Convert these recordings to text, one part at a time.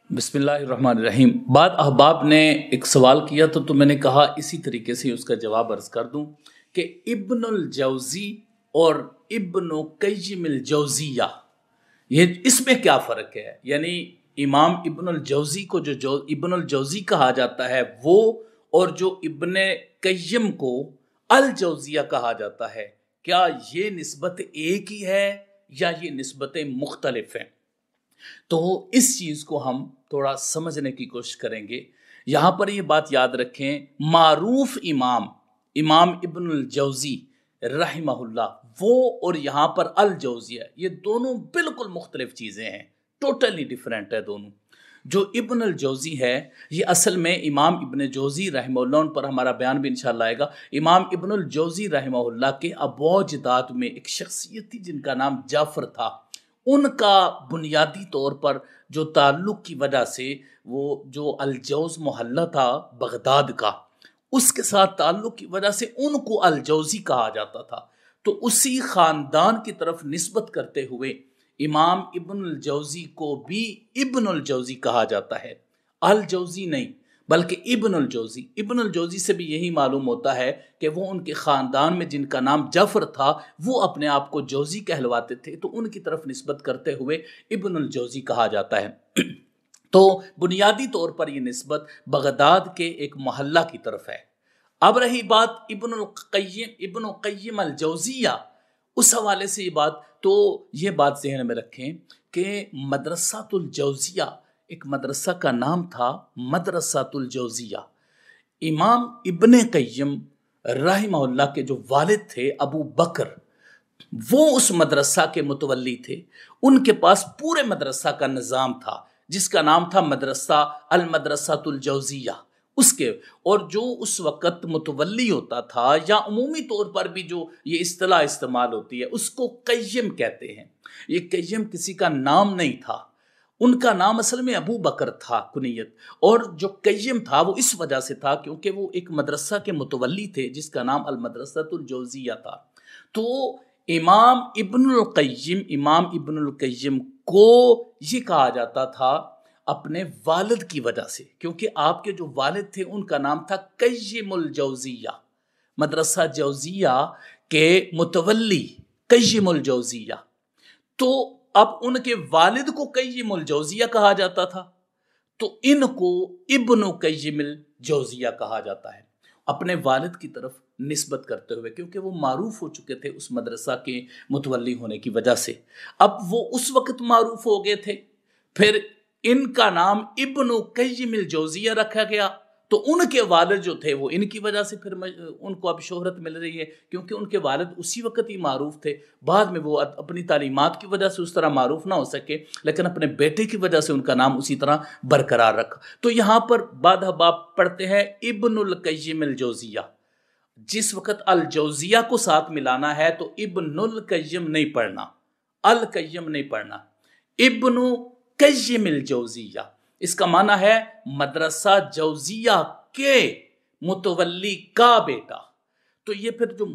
बिस्मिल्लाहिर्रहमानिर्रहीम। बाद अहबाब ने एक सवाल किया तो मैंने कहा इसी तरीके से उसका जवाब अर्ज कर दूं कि इब्नुल जौज़ी और इब्नु क़य्यिमुल जौज़िया, ये इसमें क्या फ़र्क है? यानी इमाम इब्नुल जौज़ी को जो इब्नुल जौज़ी कहा जाता है वो, और जो इब्ने क़य्यिम को अल जौज़िया कहा जाता है, क्या ये निस्बत एक ही है या ये निस्बतें मुख्तलिफ हैं? तो इस चीज़ को हम थोड़ा समझने की कोशिश करेंगे। यहाँ पर ये बात याद रखें, मारूफ इमाम इमाम इब्नुल जौज़ी रहमहुल्लाह वो और यहाँ पर अल जौज़िया, ये दोनों बिल्कुल मुख्तलिफ चीज़ें हैं, टोटली डिफरेंट है दोनों। जो इब्नुल जौज़ी है ये असल में इमाम इब्न जौज़ी रहमहुल्लाह, उन पर हमारा बयान भी इंशाअल्लाह आएगा। इमाम इब्नुल जौज़ी रहमहुल्लाह के अबौजदाद में एक शख्सियत थी जिनका नाम जाफ़र था। उनका बुनियादी तौर पर जो ताल्लुक़ की वजह से वो जो अलजौज़ मोहल्ला था बगदाद का, उसके साथ ताल्लुक़ की वजह से उनको अलजौज़ी कहा जाता था। तो उसी ख़ानदान की तरफ निस्बत करते हुए इमाम इब्नुल जौज़ी को भी इब्नुल जौज़ी कहा जाता है, अल जौज़ी नहीं बल्कि इब्नुल जौज़ी। इब्नुल जौज़ी से भी यही मालूम होता है कि वो उनके ख़ानदान में जिनका नाम जाफ़र था वो अपने आप को जौज़ी कहलवाते थे, तो उनकी तरफ निस्बत करते हुए इब्नुल जौज़ी कहा जाता है। तो बुनियादी तौर पर ये निस्बत बगदाद के एक मोहल्ला की तरफ है। अब रही बात इब्नुल क़य्यिम अल जौज़िया, उस हवाले से ये बात ज़हन में रखें कि मदरसातुल जौज़िया, एक मदरसा का नाम था मदरसातुल जौज़िया। इमाम इब्ने क़य्यिम रहमहुल्लाह के जो वालिद थे अबू बकर, वो उस मदरसा के मुतवल्ली थे। उनके पास पूरे मदरसा का निज़ाम था जिसका नाम था मदरसा अल मदरसातुल जौज़िया। उसके और जो उस वक़्त मुतवल्ली होता था, या उमूमी तौर पर भी जो ये इस्तिलाह इस्तेमाल होती है, उसको क़य्यिम कहते हैं। ये क़य्यिम किसी का नाम नहीं था, उनका नाम असल में अबू बकर था कुनियत, और जो क़य्यिम था वो इस वजह से था क्योंकि वो एक मदरसा के मुतवल्ली थे जिसका नाम अल मदरसातुल जौज़िया था। तो इमाम इब्नुल क़य्यिम को ये कहा जाता था अपने वालिद की वजह से, क्योंकि आपके जो वालिद थे उनका नाम था क़य्यिमुल जौज़िया, मदरसा जौज़िया के मुतवल्ली क़य्यिमुल जौज़िया। तो अब उनके वालिद को क़य्यिमुल जौज़िया कहा जाता था, तो इनको इब्नु क़य्यिमुल जौज़िया कहा जाता है, अपने वालिद की तरफ निस्बत करते हुए, क्योंकि वो मारूफ हो चुके थे उस मदरसा के मुतवल्ली होने की वजह से। अब वो उस वक़्त मारूफ हो गए थे, फिर इनका नाम इब्नु क़य्यिमुल जौज़िया रखा गया, तो उनके वालिद जो थे वो इनकी वजह से फिर उनको अब शोहरत मिल रही है, क्योंकि उनके वालिद उसी वक़्त ही मारूफ थे। बाद में वो अपनी तालीमात की वजह से उस तरह मारूफ ना हो सके, लेकिन अपने बेटे की वजह से उनका नाम उसी तरह बरकरार रखा। तो यहाँ पर बाद बाप पढ़ते हैं इब्नुल क़य्यिमुल जौज़िया। जिस वक़्त अल जौज़िया को साथ मिलाना है तो इब्नुल क़य्यिम नहीं पढ़ना, अल क़य्यिम नहीं पढ़ना, इब्नु क़य्यिमुल जौज़िया। इसका माना है मदरसा जौज़िया के मुतवल्ली का बेटा। तो ये फिर जो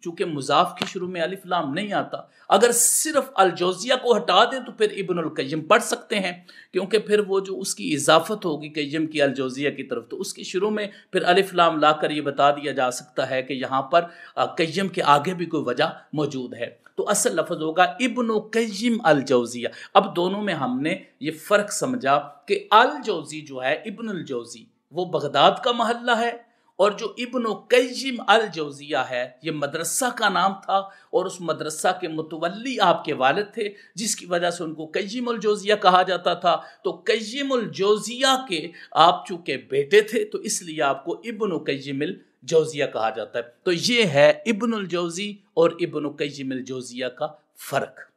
चूंकि मुज़ाफ की शुरू में अलिफ लाम नहीं आता, अगर सिर्फ अल जौज़िया को हटा दें तो फिर इब्नुल क़य्यिम पढ़ सकते हैं, क्योंकि फिर वो जो उसकी इजाफत होगी क़य्यिम की अल जौज़िया की तरफ, तो उसके शुरू में फिर अलिफ लाम लाकर ये बता दिया जा सकता है कि यहाँ पर क़य्यिम के आगे भी कोई वजह मौजूद है। तो असल लफ्ज़ होगा इब्नु क़य्यिम अल जौज़िया। अब दोनों में हमने ये फ़र्क समझा कि अल जौज़ी जो है इब्नुल जौज़ी वो बगदाद का महल्ला है, और जो इब्नु क़य्यिम अल जौज़िया है ये मदरसा का नाम था, और उस मदरसा के मुतवल्ली आपके वालिद थे जिसकी वजह से उनको क़य्यिमुल जौज़िया कहा जाता था। तो क़य्यिमुल जौज़िया के आप चूँकि बेटे थे तो इसलिए आपको इब्नु क़य्यिमुल जौज़िया कहा जाता है। तो ये है इब्नुल जौज़ी और इब्नु क़य्यिमुल जौज़िया का फ़र्क।